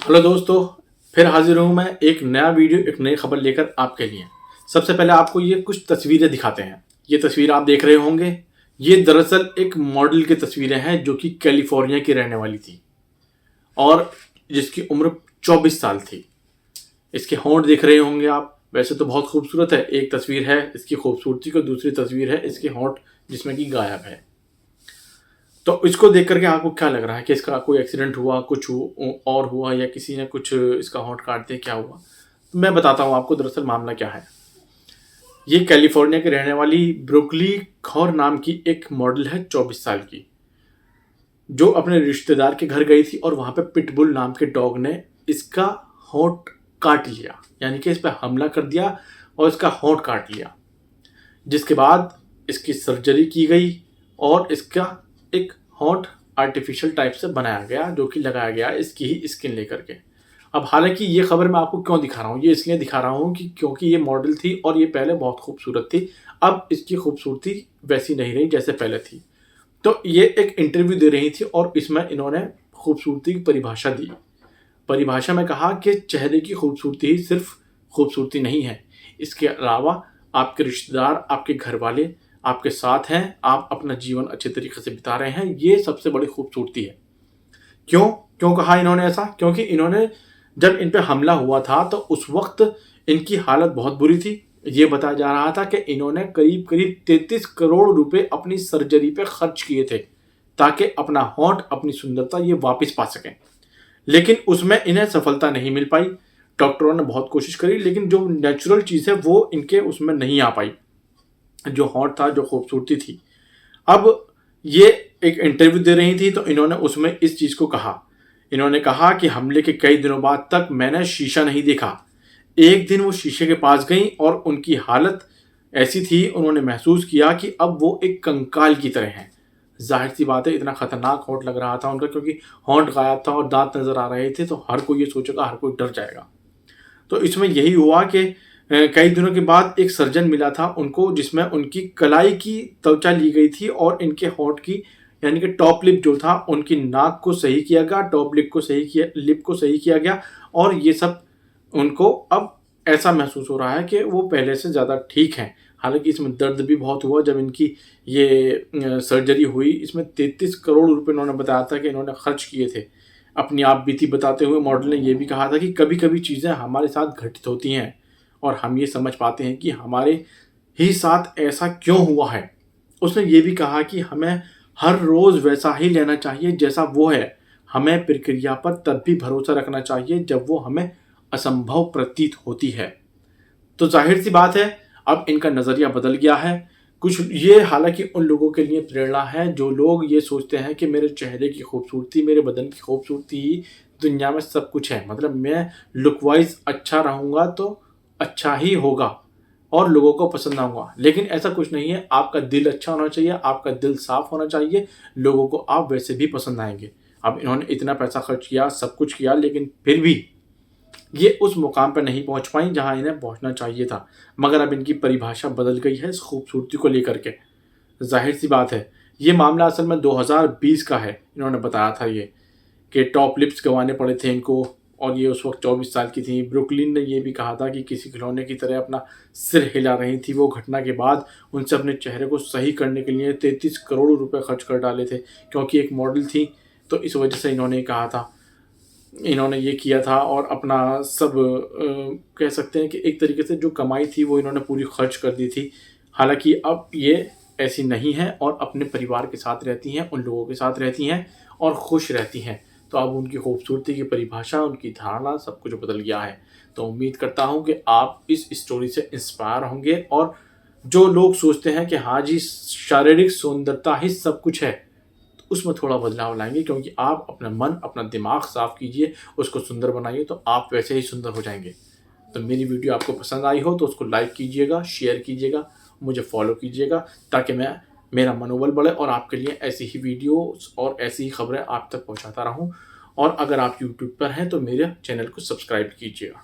Hello दोस्तों, फिर हाजिर हूँ मैं एक नया वीडियो एक नई खबर लेकर आपके लिए। सबसे पहले आपको ये कुछ तस्वीरें दिखाते हैं। ये तस्वीर आप देख रहे होंगे, ये दरअसल एक मॉडल की तस्वीरें हैं जो कि कैलिफोर्निया की रहने वाली थी और जिसकी उम्र 24 साल थी। इसके होंठ देख रहे होंगे आप, वैसे तो बहुत खूबसूरत है। एक तस्वीर है इसकी खूबसूरती को, दूसरी तस्वीर है इसके होंठ जिसमें कि गायब है। तो इसको देख करके आपको क्या लग रहा है कि इसका कोई एक्सीडेंट हुआ, और हुआ, या किसी ने कुछ इसका होंठ काट दिया, क्या हुआ? तो मैं बताता हूँ आपको दरअसल मामला क्या है। ये कैलिफोर्निया की रहने वाली ब्रुकली खौर नाम की एक मॉडल है, 24 साल की, जो अपने रिश्तेदार के घर गई थी और वहां पे पिटबुल नाम के डॉग ने इसका होंठ काट लिया, यानी कि इस पर हमला कर दिया और इसका होंठ काट लिया। जिसके बाद इसकी सर्जरी की गई और इसका एक होंठ आर्टिफिशियल टाइप से बनाया गया, जो कि लगाया गया इसकी ही स्किन लेकर के। अब हालांकि ये खबर मैं आपको क्यों दिखा रहा हूँ, ये इसलिए दिखा रहा हूँ कि क्योंकि ये मॉडल थी और ये पहले बहुत खूबसूरत थी। अब इसकी खूबसूरती वैसी नहीं रही जैसे पहले थी। तो ये एक इंटरव्यू दे रही थी और इसमें इन्होंने खूबसूरती की परिभाषा दी। परिभाषा में कहा कि चेहरे की खूबसूरती ही सिर्फ खूबसूरती नहीं है, इसके अलावा आपके रिश्तेदार, आपके घर वाले आपके साथ हैं, आप अपना जीवन अच्छे तरीके से बिता रहे हैं, ये सबसे बड़ी खूबसूरती है। क्यों क्यों कहा इन्होंने ऐसा? क्योंकि इन्होंने जब इन पे हमला हुआ था तो उस वक्त इनकी हालत बहुत बुरी थी। ये बताया जा रहा था कि इन्होंने करीब करीब 33 करोड़ रुपए अपनी सर्जरी पे खर्च किए थे ताकि अपना होंठ, अपनी सुंदरता ये वापस पा सकें। लेकिन उसमें इन्हें सफलता नहीं मिल पाई। डॉक्टरों ने बहुत कोशिश करी, लेकिन जो नेचुरल चीज़ है वो इनके उसमें नहीं आ पाई, जो होंठ था, जो खूबसूरती थी। अब ये एक इंटरव्यू दे रही थी तो इन्होंने उसमें इस चीज़ को कहा। इन्होंने कहा कि हमले के कई दिनों बाद तक मैंने शीशा नहीं देखा। एक दिन वो शीशे के पास गई और उनकी हालत ऐसी थी, उन्होंने महसूस किया कि अब वो एक कंकाल की तरह हैं। जाहिर सी बात है, इतना खतरनाक होंठ लग रहा था उनका, क्योंकि होंठ गायब था और दांत नजर आ रहे थे, तो हर कोई ये सोचेगा, हर कोई डर जाएगा। तो इसमें यही हुआ कि कई दिनों के बाद एक सर्जन मिला था उनको, जिसमें उनकी कलाई की त्वचा ली गई थी और इनके होंठ की, यानी कि टॉप लिप जो था, उनकी नाक को सही किया गया, टॉप लिप को सही किया, लिप को सही किया गया। और ये सब उनको अब ऐसा महसूस हो रहा है कि वो पहले से ज़्यादा ठीक हैं। हालांकि इसमें दर्द भी बहुत हुआ जब इनकी ये सर्जरी हुई। इसमें 33 करोड़ रुपए इन्होंने बताया था कि इन्होंने खर्च किए थे। अपनी आप बीती बताते हुए मॉडल ने यह भी कहा था कि कभी कभी चीज़ें हमारे साथ घटित होती हैं और हम ये समझ पाते हैं कि हमारे ही साथ ऐसा क्यों हुआ है। उसने ये भी कहा कि हमें हर रोज़ वैसा ही लेना चाहिए जैसा वो है। हमें प्रक्रिया पर तब भी भरोसा रखना चाहिए जब वो हमें असंभव प्रतीत होती है। तो जाहिर सी बात है, अब इनका नज़रिया बदल गया है। कुछ ये हालांकि उन लोगों के लिए प्रेरणा है जो लोग ये सोचते हैं कि मेरे चेहरे की खूबसूरती, मेरे बदन की खूबसूरती ही दुनिया में सब कुछ है। मतलब मैं लुक वाइज अच्छा रहूँगा तो अच्छा ही होगा और लोगों को पसंद आऊँगा। लेकिन ऐसा कुछ नहीं है, आपका दिल अच्छा होना चाहिए, आपका दिल साफ होना चाहिए, लोगों को आप वैसे भी पसंद आएंगे। अब इन्होंने इतना पैसा खर्च किया, सब कुछ किया, लेकिन फिर भी ये उस मुकाम पर नहीं पहुंच पाई जहां इन्हें पहुंचना चाहिए था। मगर अब इनकी परिभाषा बदल गई है इस खूबसूरती को लेकर के। जाहिर सी बात है, ये मामला असल में 2020 का है। इन्होंने बताया था ये कि टॉप लिप्स गंवाने पड़े थे इनको, और ये उस वक्त 24 साल की थी। ब्रुकलिन ने यह भी कहा था कि किसी खिलौने की तरह अपना सिर हिला रही थी वो घटना के बाद। उनसे अपने चेहरे को सही करने के लिए 33 करोड़ रुपए खर्च कर डाले थे, क्योंकि एक मॉडल थी तो इस वजह से इन्होंने कहा था, इन्होंने ये किया था। और अपना सब कह सकते हैं कि एक तरीके से जो कमाई थी वो इन्होंने पूरी खर्च कर दी थी। हालांकि अब ये ऐसी नहीं है और अपने परिवार के साथ रहती हैं, उन लोगों के साथ रहती हैं और खुश रहती हैं। तो अब उनकी खूबसूरती की परिभाषा, उनकी धारणा, सब कुछ बदल गया है। तो उम्मीद करता हूँ कि आप इस स्टोरी से इंस्पायर होंगे, और जो लोग सोचते हैं कि हाँ जी शारीरिक सुंदरता ही सब कुछ है, तो उसमें थोड़ा बदलाव लाएंगे। क्योंकि आप अपना मन, अपना दिमाग साफ कीजिए, उसको सुंदर बनाइए, तो आप वैसे ही सुंदर हो जाएंगे। तो मेरी वीडियो आपको पसंद आई हो तो उसको लाइक कीजिएगा, शेयर कीजिएगा, मुझे फॉलो कीजिएगा, ताकि मेरा मनोबल बढ़े और आपके लिए ऐसी ही वीडियोस और ऐसी ही खबरें आप तक पहुंचाता रहूं। और अगर आप यूट्यूब पर हैं तो मेरे चैनल को सब्सक्राइब कीजिएगा।